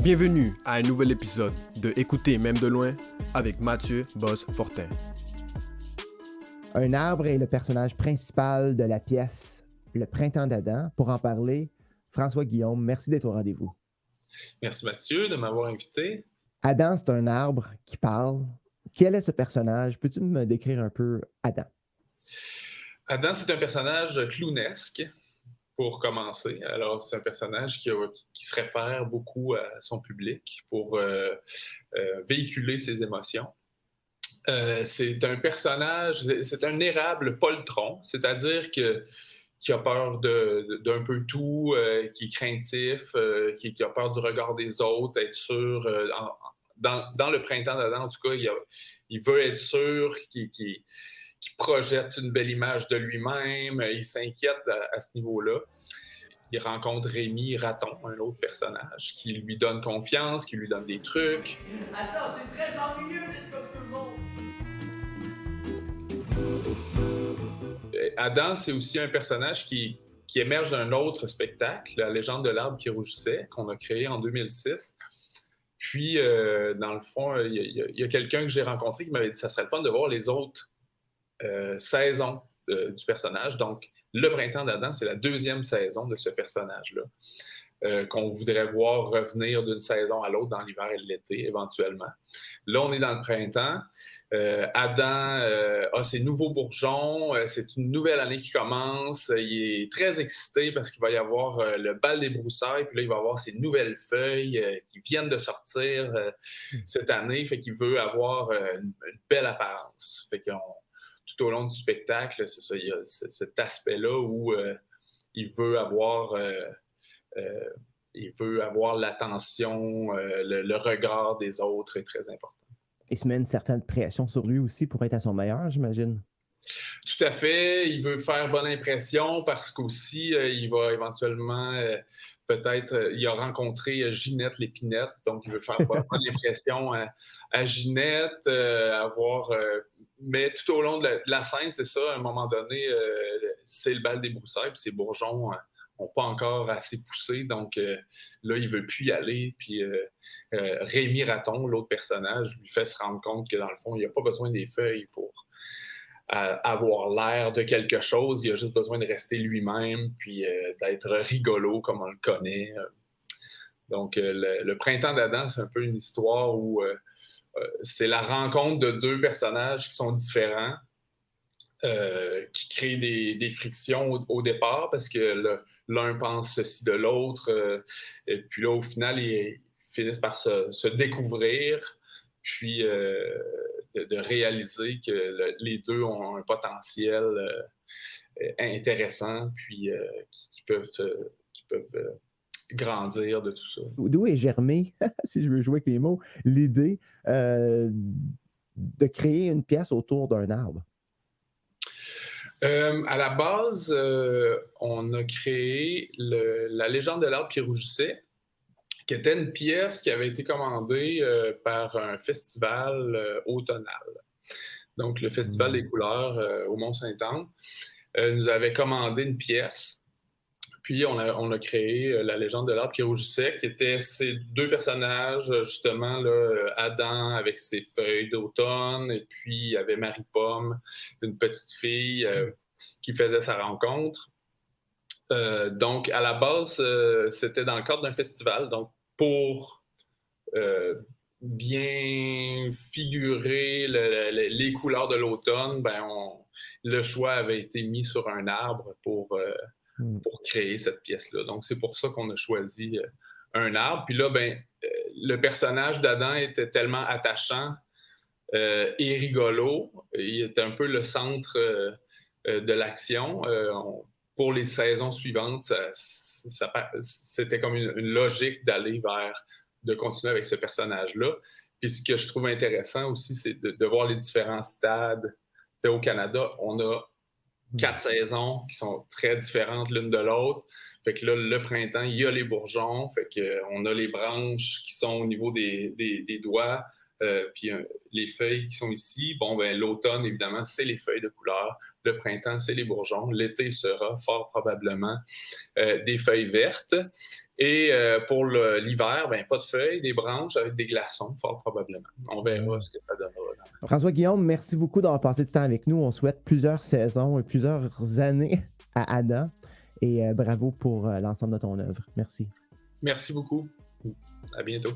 Bienvenue à un nouvel épisode de Écouter même de loin avec Mathieu Bosse-Fortin. Un arbre est le personnage principal de la pièce Le Printemps d'Adam. Pour en parler, François Guillaume, merci d'être au rendez-vous. Merci Mathieu de m'avoir invité. Adam, c'est un arbre qui parle. Quel est ce personnage? Peux-tu me décrire un peu Adam? Adam, c'est un personnage clownesque, pour commencer. Alors, c'est un personnage qui se réfère beaucoup à son public pour véhiculer ses émotions. C'est un personnage, c'est un érable poltron, c'est-à-dire qui a peur d'un peu tout, qui est craintif, qui a peur du regard des autres, être sûr. Dans le printemps d'Adam, en tout cas, il veut être sûr qu'il projette une belle image de lui-même. Il s'inquiète à ce niveau-là. Il rencontre Rémi Raton, un autre personnage, qui lui donne confiance, qui lui donne des trucs. Attends, c'est très ennuyeux d'être comme tout le monde. Adam, c'est aussi un personnage qui émerge d'un autre spectacle, La légende de l'arbre qui rougissait, qu'on a créé en 2006. Puis, dans le fond, il y a quelqu'un que j'ai rencontré qui m'avait dit que ça serait le fun de voir les autres saisons du personnage. Donc, Le Printemps d'Adam, c'est la deuxième saison de ce personnage-là, qu'on voudrait voir revenir d'une saison à l'autre dans l'hiver et l'été, éventuellement. Là, on est dans le printemps. Adam a ses nouveaux bourgeons. C'est une nouvelle année qui commence. Il est très excité parce qu'il va y avoir le bal des broussailles. Puis là, il va avoir ses nouvelles feuilles qui viennent de sortir cette année. Fait qu'il veut avoir une belle apparence. Fait qu'on tout au long du spectacle, c'est ça, il y a cet aspect-là où il veut avoir l'attention, le regard des autres est très important. Il se met une certaine pression sur lui aussi pour être à son meilleur, j'imagine. Tout à fait. Il veut faire bonne impression parce qu'aussi, il va éventuellement, il a rencontré Ginette l'épinette, donc il veut faire bonne impression à Ginette, mais tout au long de la scène, c'est ça, à un moment donné, c'est le bal des broussailles, puis ses bourgeons n'ont pas encore assez poussé, donc là, il ne veut plus y aller. Puis Rémi Raton, l'autre personnage, lui fait se rendre compte que dans le fond, il n'a pas besoin des feuilles pour avoir l'air de quelque chose, il a juste besoin de rester lui-même, puis d'être rigolo comme on le connaît. Donc, le Printemps d'Adam, c'est un peu une histoire où c'est la rencontre de deux personnages qui sont différents, qui créent des frictions au départ, parce que l'un pense ceci de l'autre, et puis là, au final, ils finissent par se découvrir, puis de réaliser que les deux ont un potentiel intéressant, puis qui peuvent grandir de tout ça. D'où est germée, si je veux jouer avec les mots, l'idée de créer une pièce autour d'un arbre? À la base, on a créé La légende de l'arbre qui rougissait, qui était une pièce qui avait été commandée par un festival automnal. Donc, le Festival des couleurs au Mont-Saint-Anne nous avait commandé une pièce. Puis, on a créé La légende de l'arbre qui rougissait, qui était ces deux personnages, justement, là, Adam avec ses feuilles d'automne, et puis il y avait Marie-Pomme, une petite fille qui faisait sa rencontre. Donc, à la base, c'était dans le cadre d'un festival. Donc, pour bien figurer les couleurs de l'automne, le choix avait été mis sur un arbre pour créer cette pièce-là. Donc, c'est pour ça qu'on a choisi un arbre. Puis là, le personnage d'Adam était tellement attachant et rigolo. Il était un peu le centre de l'action. Pour les saisons suivantes, c'était comme une logique de continuer avec ce personnage-là. Puis ce que je trouve intéressant aussi, c'est de voir les différents stades. T'sais, au Canada, on a 4 saisons qui sont très différentes l'une de l'autre. Fait que là, le printemps, il y a les bourgeons. Fait qu'on a les branches qui sont au niveau des doigts. Puis les feuilles qui sont ici, bon, ben, l'automne, évidemment, c'est les feuilles de couleur. Le printemps, c'est les bourgeons. L'été sera fort probablement des feuilles vertes. Et pour l'hiver, ben, pas de feuilles, des branches avec des glaçons, fort probablement. On verra ce que ça donnera. François-Guillaume, merci beaucoup d'avoir passé du temps avec nous. On souhaite plusieurs saisons et plusieurs années à Adam. Et bravo pour l'ensemble de ton œuvre. Merci. Merci beaucoup. À bientôt.